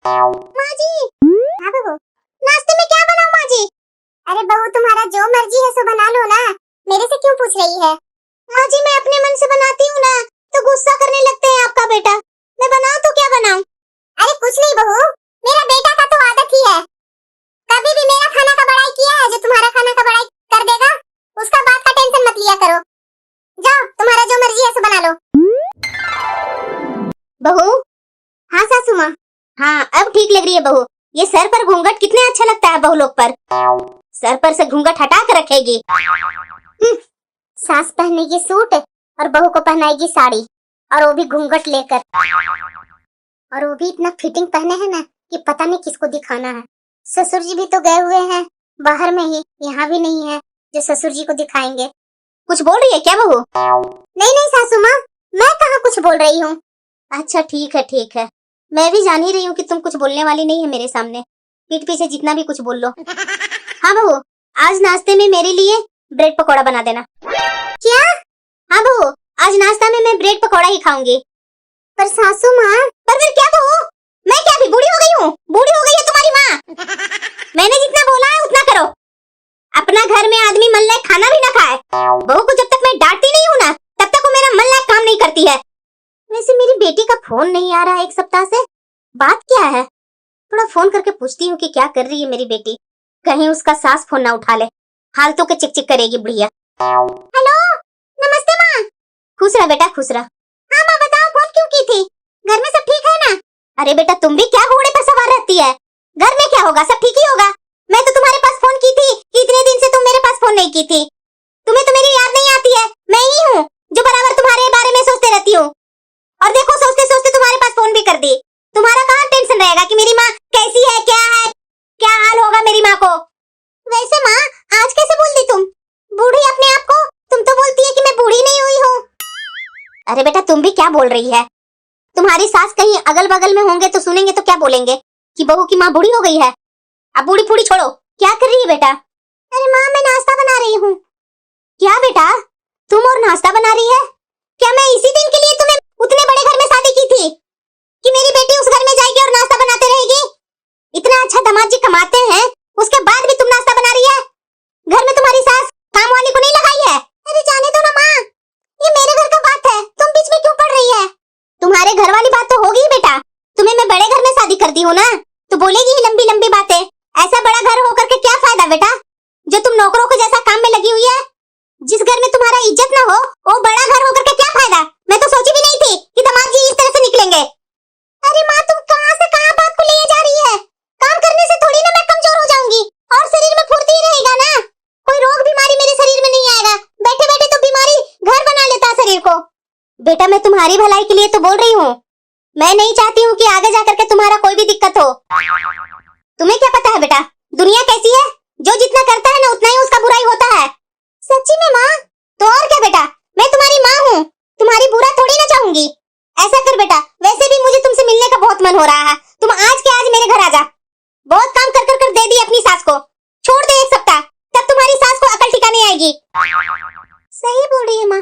माँ जी। हाँ बहू, नाश्ते में क्या बनाऊं माँ जी? अरे बहू, तुम्हारा जो मर्जी है सो बना लो ना, मेरे से क्यों पूछ रही है? माँ जी, मैं अपने मन से बनाती हूँ ना, तो गुस्सा करने लगते हैं आपका बेटा। मैं बनाऊं तो क्या बनाऊं? अरे कुछ नहीं बहू, मेरा बेटा का तो आदत ही है, कभी भी मेरा खाना का बड़ाई किया है, जो तुम्हारा खाना का बड़ाई कर देगा उसका बात का टेंशन मत लिया करो। जाओ, तुम्हारा जो मर्जी है सो बना लो। बहू। हाँ सासू माँ। हाँ, अब ठीक लग रही है बहू। ये सर पर घूंघट कितने अच्छा लगता है बहू लोग पर। सर पर से घूंघट हटा कर रखेगी। सास पहनेगी सूट और बहू को पहनाएगी साड़ी, और वो भी घूंघट लेकर, और वो भी इतना फिटिंग पहने हैं ना कि पता नहीं किसको दिखाना है। ससुर जी भी तो गए हुए हैं बाहर में ही, यहाँ भी नहीं है जो ससुर जी को दिखाएंगे। कुछ बोल रही है क्या बहू? नहीं नहीं सासू माँ, मैं कहाँ कुछ बोल रही हूँ। अच्छा ठीक है ठीक है, मैं भी जान ही रही हूँ कि तुम कुछ बोलने वाली नहीं है मेरे सामने। पीठ पीछे जितना भी कुछ बोल लो। हाँ बहू, आज नाश्ते में मेरे लिए ब्रेड पकौड़ा बना देना। क्या? हाँ बहू, आज नाश्ता में मैं ब्रेड पकौड़ा ही खाऊंगी। पर सासू माँ। पर फिर क्या बहू, मैं क्या भी बूढ़ी हो गई हूँ? बूढ़ी हो गई है तुम्हारी माँ। मैंने जितना बोला है उतना करो। अपना घर में आदमी मन लायक खाना भी ना खाए, बहू को जब तक मैं डांटती नहीं हूँ ना, तब तक वो मेरा मन लायक काम नहीं करती है। वैसे मेरी बेटी का फोन नहीं आ रहा है एक सप्ताह से, बात क्या है? थोड़ा फोन करके पूछती हूँ कि क्या कर रही है मेरी बेटी, कहीं उसका सास फोन ना उठा ले, फालतू के चिक चिक करेगी बुढ़िया। हेलो, नमस्ते माँ। खुश रह बेटा, खुश रह। हाँ माँ बताओ, फोन क्यों की थी? घर में सब ठीक है ना? अरे बेटा, तुम भी क्या घोड़े पर सवार रहती है? घर में क्या होगा, सब ठीक ही होगा। मैं तो तुम्हारे पास फोन की थी कि इतने दिन से तुम मेरे पास फोन नहीं की थी। तुम्हें तो मेरी याद नहीं आती है, मैं ही हूँ जो बराबर तुम्हारे बारे में सोचते रहती हूँ। और देखो, सोचते सोचते तुम्हारे पास फोन भी कर दी। तुम्हारा कहाँ टेंशन रहेगा कि मेरी माँ कैसी है, क्या हाल होगा मेरी माँ को। वैसे माँ, आज कैसे बोल दी तुम बूढ़ी अपने आप को? तुम तो बोलती है कि मैं बूढ़ी नहीं हुई हूँ। अरे बेटा, तुम भी क्या बोल रही है? तुम्हारी सास कहीं अगल बगल में होंगे तो सुनेंगे तो क्या बोलेंगे कि बहू की माँ बूढ़ी हो गई है। अब बूढ़ी फूढ़ी छोड़ो, क्या कर रही है बेटा? अरे माँ, मैं नाश्ता बना रही हूँ। क्या बेटा, तुम और नाश्ता बना रही है? क्या मैं इसी दिन के लिए तुम्हें उतने बड़े घर में शादी की थी कि मेरी बेटी उस घर में जाएगी और नाश्ता बनाते रहेगी? इतना अच्छा दामाद जी कमाते हैं, उसके बाद भी तुम नाश्ता बना रही है? घर में तुम्हारी सास काम वाली को नहीं लगाई है? अरे जाने दो ना माँ, ये मेरे घर का बात है, तुम बीच में क्यों पड़ रही है? तुम्हारे घर वाली बात तो होगी बेटा, तुम्हें मैं बड़े घर में शादी कर दी हूँ ना, तो बोलेगी ही लंबी लंबी बातें। ऐसा बड़ा घर होकर के क्या फायदा बेटा, जो तुम नौकरों को जैसा काम में लगी हुई है? जिस घर में तुम्हारा इज्जत ना हो, वो बड़ा घर होकर के क्या फायदा? मैं तो सोची भी नहीं थी कि दामाद जी इस तरह से निकलेंगे। अरे माँ, तुम कहाँ से कहाँ बात को ले जा रही है? काम करने से थोड़ी ना मैं कमजोर हो जाऊंगी, और शरीर में फुर्ती रहेगा ना। कोई रोग बीमारी मेरे शरीर में नहीं आएगा। बैठे बैठे तो बीमारी घर बना लेता है शरीर को। बेटा, मैं तुम्हारी भलाई के लिए तो बोल रही हूँ, मैं नहीं चाहती हूँ कि आगे जाकर के तुम्हारा कोई भी दिक्कत हो। तुम्हें क्या पता है बेटा, दुनिया कैसी है, जो जितना करता है ना उतना ही उसका बुराई होता है। सच्ची में माँ? तो और क्या बेटा, मैं तुम्हारी माँ हूँ, तुम्हारी बुरा थोड़ी ना चाहूंगी। ऐसा कर बेटा, वैसे भी मुझे तुमसे मिलने का बहुत मन हो रहा है, तुम आज के आज मेरे घर आ जा। बहुत काम कर कर कर दे दी अपनी सास को, छोड़ दे एक सप्ताह, तब तुम्हारी सास को अकल ठिकाने आएगी। सही बोल रही है माँ,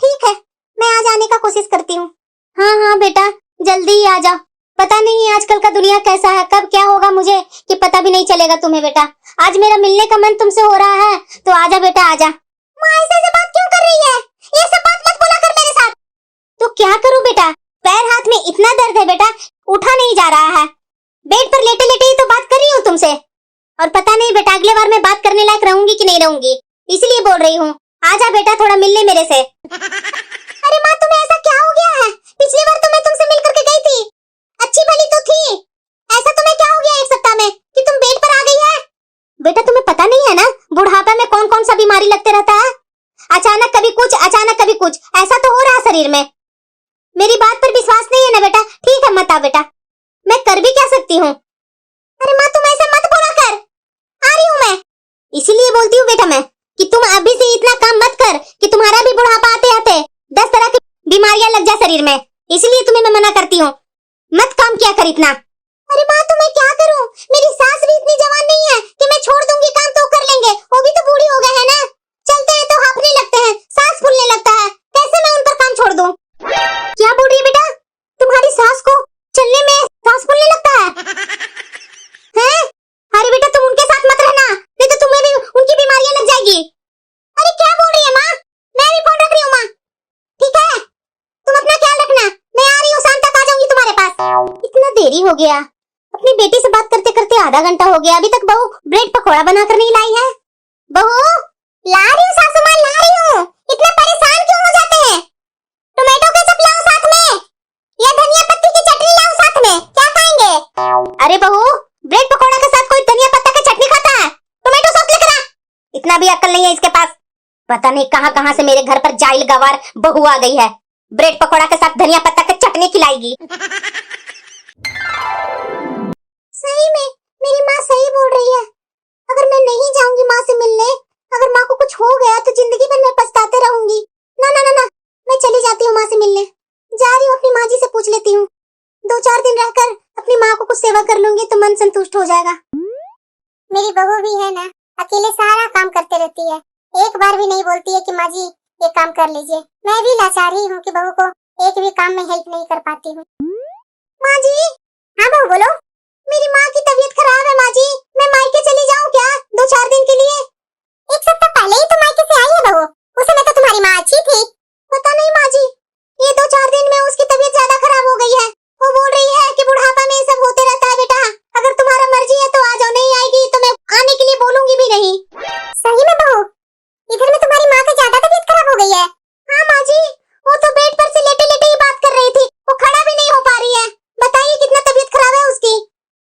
ठीक है, मैं आ जाने का कोशिश करती हूँ। हाँ हाँ बेटा, जल्दी ही आ जाओ। पता नहीं आजकल का दुनिया कैसा है, कब क्या होगा मुझे कि पता भी नहीं चलेगा तुम्हें बेटा। आज मेरा मिलने का मन तुमसे हो रहा है, तो आजा बेटा आजा। माँ ऐसे बात क्यों कर रही है? ये सब बात मत बोला कर मेरे साथ। तो क्या करूं बेटा, पैर हाथ में इतना दर्द है बेटा, उठा नहीं जा रहा है। बेड पर लेटे लेटे ही तो बात कर रही हूँ तुमसे, और पता नहीं बेटा अगले बार मैं बात करने लायक रहूंगी कि नहीं रहूंगी, इसलिए बोल रही हूँ। आजा बेटा, थोड़ा मिलने मेरे से। अरे माँ, तुम्हें ऐसा क्या हो गया है? पिछली बार तो मैं तुमसे मिल करके गई थी, अच्छी भली तो थी। ऐसा तुम्हें क्या हो गया एक सप्ताह में कि तुम बेड पर आ गई है? बेटा, तुम्हें पता नहीं है ना, बुढ़ापा में कौन कौन सा बीमारी लगते रहता है। अचानक कभी कुछ, अचानक कभी कुछ, ऐसा तो हो रहा शरीर में। मेरी बात पर विश्वास नहीं है ना बेटा? ठीक है, मत आ बेटा, मैं कर भी क्या सकती हूँ। अरे माँ, तुम ऐसे मत बोला कर, आ रही हूँ मैं। इसीलिए बोलती हूँ बेटा मैं कि तुम अभी से इतना काम मत कर कि तुम्हारा भी बुढ़ापा आते आते 10 तरह की बीमारियां लग जाए शरीर में, इसलिए तुम्हें मैं मना करती हूँ, मत काम किया कर इतना। अरे माँ, तो मैं क्या करूँ, मेरी सास भी इतनी जवान नहीं है कि मैं छोड़ दूंगी काम तो कर लेंगे, वो भी तो बूढ़ी हो गए है ना, चलते हैं तो हांफने लगते हैं, सांस फूलने लगता है, कैसे मैं उन पर काम छोड़ दूं? क्या बोल रही है बेटा, तुम्हारी सास को चलने में सांस फूलने लगता है? हो गया। अपनी बेटी से बात करते करते आधा घंटा हो गया, अभी तक बहू ब्रेड पकौड़ा बनाकर नहीं लाई है। बहू, ला रही हूँ सासू माँ, ला रही हूँ। इतने परेशान क्यों हो जाते हैं? टोमेटो केचप लाऊं साथ में या धनिया पत्ती की चटनी लाऊं साथ में, क्या खाएंगे? अरे बहू, ब्रेड पकौड़ा के साथ कोई धनिया पत्ता की चटनी खाता है? टोमेटो सॉस लेकर आ। इतना भी अक्ल नहीं है इसके पास। पता नहीं कहां कहां से मेरे घर पर जाइल गवार बहू आ गई है, ब्रेड पकौड़ा के साथ धनिया पत्ता की चटनी खिलाएगी। सही में मेरी माँ सही बोल रही है। अगर मैं नहीं जाऊंगी माँ से मिलने, अगर माँ को कुछ हो गया तो जिंदगी भर मैं पछताते रहूंगी। ना ना ना ना, मैं चली जाती हूँ माँ से मिलने। जा रही हूँ, अपनी माँ जी से पूछ लेती हूँ। 2-4 दिन रहकर अपनी माँ को कुछ सेवा कर लूंगी तो मन संतुष्ट हो जाएगा। मेरी बहू भी है ना, अकेले सारा काम करते रहती है, एक बार भी नहीं बोलती है कि माँ जी ये काम कर लीजिए। मैं भी लाचार ही हूँ कि बहू को एक भी काम में हेल्प नहीं कर पाती हूँ। माँ जी। हाँ बहू बोलो। मेरी माँ की तबीयत खराब है माँ जी, मैं मायके चली जाऊँ क्या 2-4 दिन के लिए? 1 सप्ताह पहले ही तो मायके से आई है बहू, उस समय तो तुम्हारी माँ अच्छी थी। पता नहीं माँ जी, ये 2-4 दिन में उसकी तबीयत ज्यादा खराब हो गई है। वो बोल रही है कि बुढ़ापा में ये सब होते रहता है बेटा, अगर तुम्हारा मर्जी है तो आ जाओ, नहीं आएगी तो मैं आने के लिए बोलूंगी भी नहीं। सही में बहू, इधर में तुम्हारी माँ का ज्यादा तबीयत खराब हो गई है? हाँ माँ जी, वो तो बेड पर से लेटे लेटे ही बात कर रही थी, वो खड़ा भी नहीं हो पा रही है। बताइए कितना तबीयत खराब है उसकी।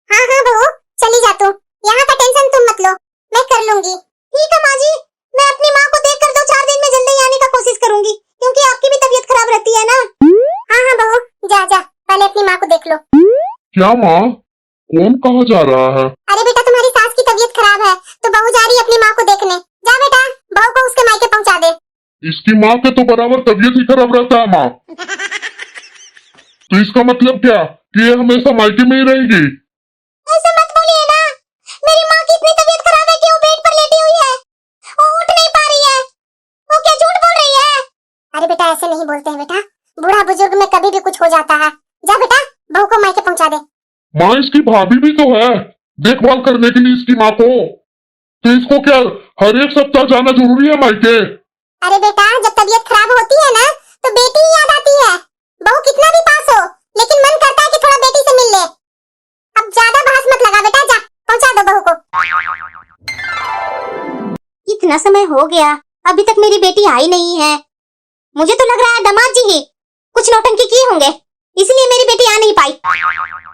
हाँ हाँ बहू, चली जा तू, यहाँ का टेंशन तुम मत लो, मैं कर लूंगी। ठीक है माँ जी, मैं अपनी माँ को देखकर 2-4 दिन में जल्दी आने का कोशिश करूंगी, क्योंकि आपकी भी तबीयत खराब रहती है ना। हाँ हाँ बहू, जा जा, पहले अपनी माँ को देख लो। क्या माँ, कौन कहाँ जा रहा है? अरे बेटा, तुम्हारी सास की तबीयत खराब है तो बहू जा रही है अपनी माँ को देखने। जा बेटा, बहू को उसके मायके पहुँचा दे। इसकी माँ के तो बराबर तबीयत ही खराब रहता है माँ। तो इसका मतलब क्या कि ये हमेशा मायके में ही रहेगी? ऐसे मत बोलिए ना, मेरी माँ की इतनी तबीयत खराब है कि वो बेड पर लेटी हुई है, वो उठ नहीं पा रही है। वो क्या झूठ बोल रही है? अरे बेटा ऐसे नहीं बोलते हैं बेटा, बूढ़ा बुजुर्ग में कभी भी कुछ हो जाता है। जा बेटा, बहू को मायके पहुँचा दे। माँ, इसकी भाभी भी तो है देखभाल करने के लिए इसकी माँ को, तो इसको क्या हर एक सप्ताह जाना जरूरी है मायके? अरे बेटा, जब तबीयत खराब होती है ना तो बेटी ही याद आती है। बहू कितना भी पास हो, लेकिन मन करता है कि थोड़ा बेटी से मिल ले। अब ज्यादा बहस मत लगा बेटा, जा पहुंचा दो बहू को। इतना समय हो गया, अभी तक मेरी बेटी आई नहीं है। मुझे तो लग रहा है दामाद जी ही कुछ नौटंकी किए होंगे, इसलिए मेरी बेटी आ नहीं पाई।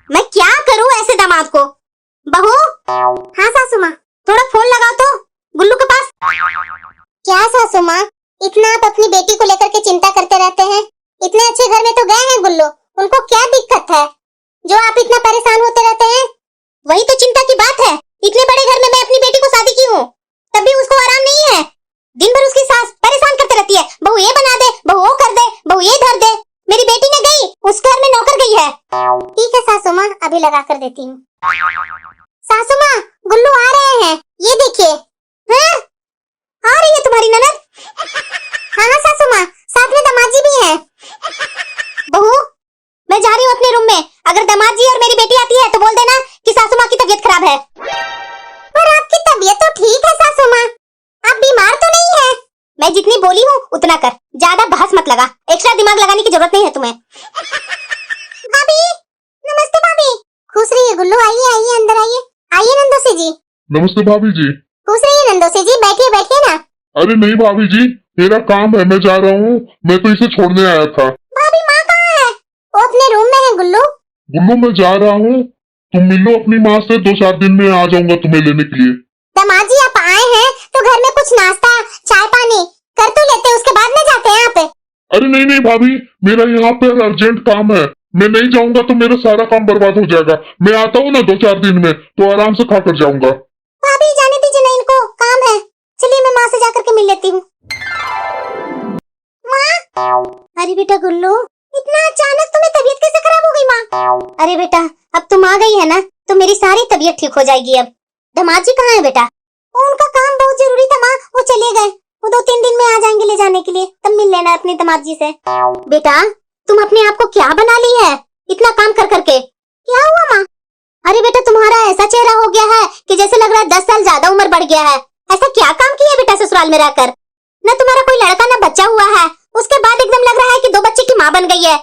मैं क्या करूं ऐसे दामाद को? बहू। हाँ सासू माँ, थोड़ा फोन लगाओ तो गुल्लू के पास। क्या सासू माँ, इतना आप अपनी बेटी को लेकर के चिंता करते रहते हैं? इतने अच्छे घर में तो गए हैं गुल्लू, उनको क्या दिक्कत है जो आप इतना परेशान होते रहते हैं? वही तो चिंता की बात है, इतने बड़े घर में मैं अपनी बेटी को शादी की हूँ, तब भी उसको आराम नहीं है। दिन भर उसकी सास परेशान करते रहती है, बहू ये बना दे, बहू वो कर दे, बहू ये धर दे। मेरी बेटी ने गई, उस घर में नौकर गई है। ठीक है सासू माँ, अभी लगा कर देती हूँ। सासू माँ, गुल्लू आ रहे हैं, ये देखिए। हाँ? आ रही है तुम्हारी ननद? हाँ हाँ सासू माँ, साथ में दामाद जी भी हैं। बहू, मैं जा रही हूँ अपने रूम में, अगर दामाद जी और मेरी बेटी आती है तो बोल देना कि सासू माँ की तबीयत खराब है। पर आपकी तबीयत तो ठीक है सासू माँ, आप बीमार तो नहीं है? मैं जितनी बोली हूँ उतना कर, ज्यादा बहस मत लगा, एक्स्ट्रा दिमाग लगाने की जरूरत नहीं है तुम्हें। भाभी, नमस्ते भाभी। खुश रहिए गुल्लू, आइए आइए अंदर आइए। आइए नंदोसी जी। नमस्ते भाभी जी। खुश रहिए नंदोसी जी, बैठिए बैठिए ना। अरे नहीं भाभी जी, मेरा काम है, मैं जा रहा हूँ, मैं तो इसे छोड़ने आया था। भाभी माँ कहाँ है? वो अपने रूम में है गुल्लू। गुल्लू मैं जा रहा हूँ, तुम मिल लो अपनी माँ से, 2-4 दिन में आ जाऊंगा तुम्हें लेने के लिए। दामाद जी आप आए हैं तो घर में कुछ नाश्ता चाय पानी कर तो लेते, उसके बाद में जाते हैं आप। अरे नहीं नहीं भाभी, मेरा यहाँ पर अर्जेंट काम है, मैं नहीं जाऊंगा तो मेरा सारा काम बर्बाद हो जाएगा। मैं आता हूँ ना 2-4 दिन में, तो आराम से खाकर जाऊंगा। भाभी जाने दीजिए ना, इनको काम है। चलिए मैं माँ से जाकर के मिल लेती हूँ। माँ। अरे बेटा गुल्लू, इतना अचानक तुम्हें तबीयत कैसे खराब हो गई माँ? अरे बेटा, अब तुम आ गई है ना तो मेरी सारी तबीयत ठीक हो जाएगी। अब दामाद जी कहाँ है बेटा? उनका काम बहुत जरूरी था माँ, वो चले गए, वो 2-3 दिन में आ जाएंगे ले जाने के लिए, तब मिल लेना अपने दामाद जी से। बेटा तुम अपने आप को क्या बना ली है इतना काम कर करके? क्या हुआ माँ? अरे बेटा तुम्हारा ऐसा चेहरा हो गया है कि जैसे लग रहा है 10 साल ज्यादा उम्र बढ़ गया है। ऐसा क्या काम किया बेटा ससुराल में रहकर? न तुम्हारा कोई लड़का न बच्चा हुआ है, उसके बाद एकदम लग रहा है कि 2 बच्चे की माँ बन गई है।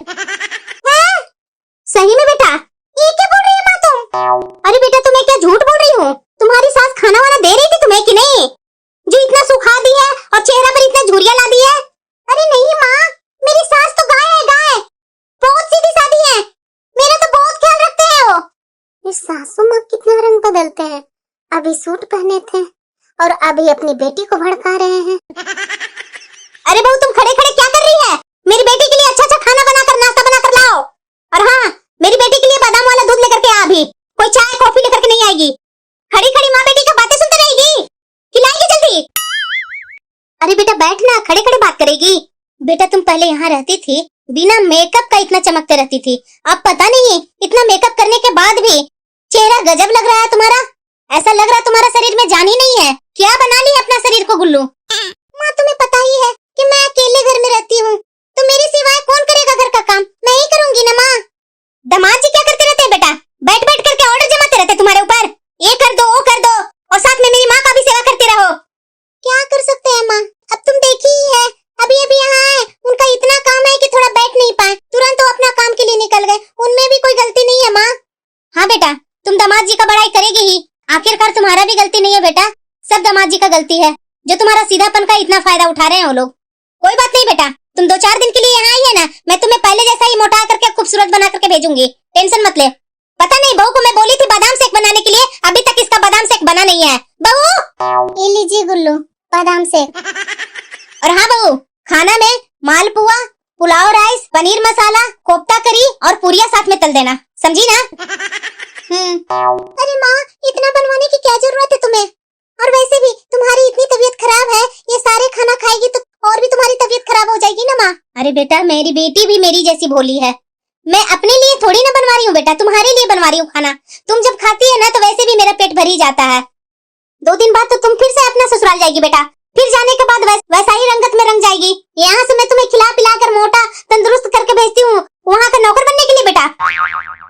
सही में बेटा, ये क्या बोल रही है माँ तुम? अरे बेटा तुम्हें क्या झूठ बोल रही हूँ? तुम्हारी सास खाना वाना दे रही थी तुम्हें कि नहीं, जो इतना सुखा दी है और चेहरा पर इतना झुर्रियां ला दी है? अरे नहीं माँ, मेरी सास तो गाय है, गाय, बहुत सीधी सादी है, मेरा तो बहुत ख्याल रखते हैं वो। ये सासू माँ कितना रंग बदलते हैं, अभी सूट पहने थे और अभी अपनी बेटी को भड़का रहे हैं। अरे बहू तुम खड़े खड़े क्या कर रही है? मेरी बेटी के लिए अच्छा अच्छा खाना बनाकर नाश्ता बनाकर लाओ, और हाँ मेरी बेटी के लिए बादाम वाला दूध लेकर के आ, अभी कोई चाय कॉफी लेकर के नहीं आएगी। खड़ी खड़ी माँ बेटी का बातें सुनते रहेगी, खिलाएगी जल्दी। अरे बेटा बैठ ना, खड़े खड़े बात करेगी। बेटा तुम पहले यहाँ रहती थी, बिना मेकअप का इतना चमकते रहती थी, अब पता नहीं इतना मेकअप करने के बाद भी चेहरा गजब लग रहा है तुम्हारा। ऐसा लग रहा है तुम्हारा शरीर में जान ही नहीं है, क्या बना ली अपना शरीर को गुल्लू। माँ तुम्हें पता ही है कि मैं अकेले घर में रहती हूँ, तो मेरे सिवाय कौन करेगा घर का काम, मैं ही करूंगी ना माँ। दामाद जी क्या करते रहते हैं बेटा? बैठ बैठ करके ऑर्डर जमाते रहते तुम्हारे ऊपर, ये कर दो वो कर दो, और साथ में मेरी माँ का भी सेवा करते रहो। क्या कर सकते हैं माँ, अब तुम देखी ही है, अभी अभी यहाँ आए, उनका इतना काम है कि थोड़ा बैठ नहीं पाए, तुरंत वो अपना काम के लिए निकल गए, उनमें भी कोई गलती नहीं है माँ। हाँ बेटा तुम दामाद जी का बड़ाई करेगी ही, आखिरकार तुम्हारा भी गलती नहीं है बेटा, सब दामाद जी का गलती है, जो तुम्हारा सीधापन का इतना फायदा उठा रहे हैं वो लोग। कोई बात नहीं बेटा, तुम 2-4 दिन के लिए यहाँ आई है ना, मैं तुम्हें पहले जैसा ही मोटा करके खूबसूरत बना करके भेजूंगी, टेंशन मत ले। पता नहीं बहू को मैं बोली थी बादाम शेक बनाने के लिए, अभी तक इसका बादाम शेक बना नहीं है। बहू ये लीजिए गुल्लू बादाम शेक। और हाँ बहू, खाना में मालपुआ, पुलाव राइस, पनीर मसाला, कोफ्ता करी और पूरियां साथ में तल देना, समझी ना? अरे माँ इतना बनवाने की क्या जरूरत है तुम्हें, और वैसे भी तुम्हारी इतनी तबीयत खराब है, ये सारे खाना खाएगी तो और भी तुम्हारी तबीयत खराब हो जाएगी ना माँ। अरे बेटा मेरी बेटी भी मेरी जैसी भोली है, मैं अपने लिए थोड़ी ना बनवा रही हूँ बेटा, तुम्हारे लिए बनवा रही हूँ खाना। तुम जब खाती है ना तो वैसे भी मेरा पेट भर ही जाता है। 2 दिन बाद तो तुम फिर से अपना ससुराल जाएगी बेटा, फिर जाने के बाद वैसा ही रंगत में रंग जाएगी। यहाँ से मैं तुम्हें खिला पिला कर मोटा तंदुरुस्त करके भेजती हूँ वहाँ का नौकर बनने के लिए बेटा।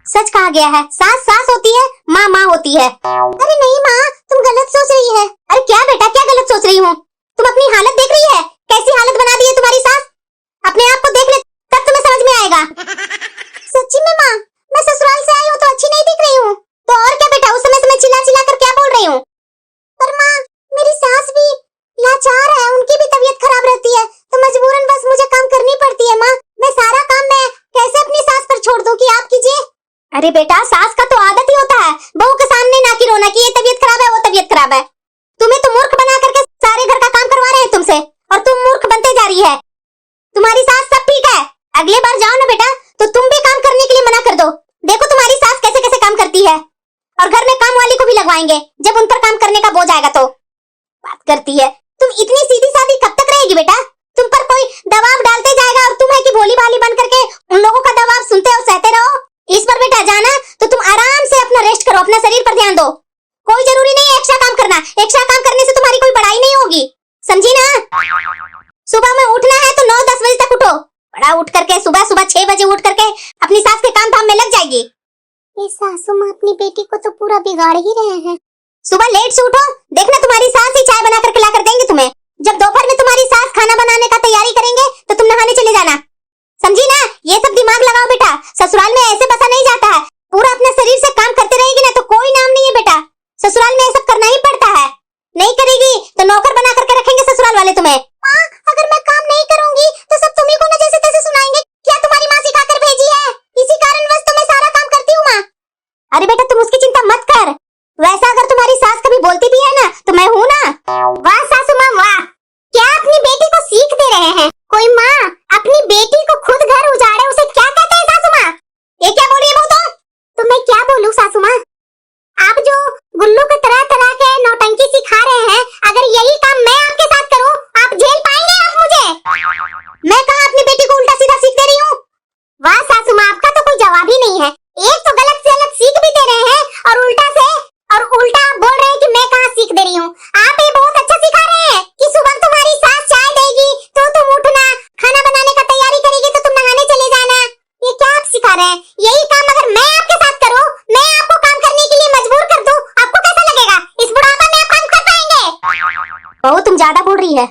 सच कहा गया है, सास सास होती है, माँ माँ होती है। अरे नहीं माँ तुम गलत सोच रही है। अरे क्या बेटा क्या गलत सोच रही हूँ? तुम अपनी हालत देख रही है, कैसी हालत बना दी है तुम्हारी सास, अपने आप को देख ले तब तुम्हें समझ में आएगा। सच्ची में माँ मैं ससुराल से आई हूँ तो अच्छी नहीं दिख रही हूँ, तो और क्या बेटा उस समय चिल्ला चिल्ला कर क्या बोल रही हूँ? पर माँ मेरी सास भी लाचार है, उनकी भी तबीयत खराब रहती है, तो मजबूरन बस मुझे काम करनी पड़ती है। माँ मैं सारा काम मैं कैसे अपनी सास पर छोड़ दूं कि आप कीजिए? अरे बेटा सास का तो आदत ही होता है बहू के सामने ना की रोना कि ये तबीयत खराब है वो तबीयत खराब है। तुम्हें तो मूर्ख बना करके सारे घर का काम करवा रहे हैं तुमसे, और तुम मूर्ख बनते जा रही है। तुम्हारी सास सब ठीक है, अगले बार जाओ ना बेटा तो तुम भी काम करने के लिए मना कर दो, देखो तुम्हारी सास कैसे कैसे काम करती है, और घर में काम वाली को भी लगवाएंगे जब उन पर काम करने का बोझ आएगा। तो बात करती है, तुम इतनी सीधी सादी कब तक रहेगी बेटा? तुम पर कोई दबाव डालते जाएगा और तुम है कि भोली भाली बन करके उन लोगों का दबाव सुनते हो सहते रहो। इस पर बेटा जाना तो तुम आराम से अपना रेस्ट करो, अपना शरीर पर ध्यान दो, कोई जरूरी नहीं है एक्स्ट्रा काम करना, एक्स्ट्रा काम करने से तुम्हारी कोई बड़ाई नहीं होगी, समझी ना? सुबह में उठना है तो 9-10 बजे तक उठो, बड़ा उठ करके सुबह 6 बजे उठ करके अपनी सास के काम धाम में लग जाएगी। ये सासू माँ अपनी बेटी को तो पूरा बिगाड़ ही रहे हैं। सुबह लेट से उठो, देखना तुम्हारी सास ही चाय बना कर खिला कर देंगे तुम्हें। जब दोपहर में तुम्हारी सास खाना बनाने का तैयारी करेंगे तो तुम नहाने चले जाना, समझी ना? ये सब दिमाग लगाओ बेटा, ससुराल में ऐसे बसा नहीं जाता है, पूरा अपने शरीर से काम करते रहेगी ना तो कोई नाम नहीं है बेटा, ससुराल में ये सब करना ही पड़ता है, नहीं करेगी तो नौकर बना करके रखेंगे ससुराल वाले तुम्हें। माँ अगर मैं काम नहीं करूंगी तो सब तुम्ही को ना जैसे तैसे सुनाएंगे, क्या तुम्हारी माँ सिखा कर भेजी है? इसी कारणवश तो मैं सारा काम करती हूँ माँ। अरे बेटा तुम उसकी चिंता मत कर, वैसा अगर तुम्हारी सास कभी बोलती भी है ना तो मैं हूँ ना। वाह सासू माँ वाह, क्या अपनी बेटी को सीख दे रहे हैं। कोई माँ अपनी बेटी को खुद घर उजाड़े उसे क्या कहते हैं सासू माँ? ये क्या बोल रही है वो? तो मैं क्या बोलूँ सासू माँ, आप जो गुल्लू को तरह तरह के नौटंकी सिखा रहे हैं, अगर यही काम मैं आपके साथ करूँ आप झेल पाएंगे आप मुझे? मैं कहाँ अपनी बेटी को उल्टा सीधा सीख दे रही हूँ? वाह सासू माँ आपका तो कोई जवाब ही नहीं है, एक तो गलत से गलत सीख भी दे रहे हैं और उल्टा आप बोल रहे हैं कि मैं कहाँ सीख दे रही हूँ। आप ये बहुत अच्छा सिखा रहे हैं कि सुबह तुम्हारी सास चाय देगी तो तुम उठना, खाना बनाने का तैयारी करेगी तो तुम नहाने चले जाना। ये क्या आप सिखा रहे हैं? यही काम अगर मैं आपके साथ करूँ, मैं आपको काम करने के लिए मजबूर कर दूँ, आपको कैसा लगेगा? इस बुढ़ापा में आप काम कर पाएंगे? बहू तुम ज्यादा बोल रही है,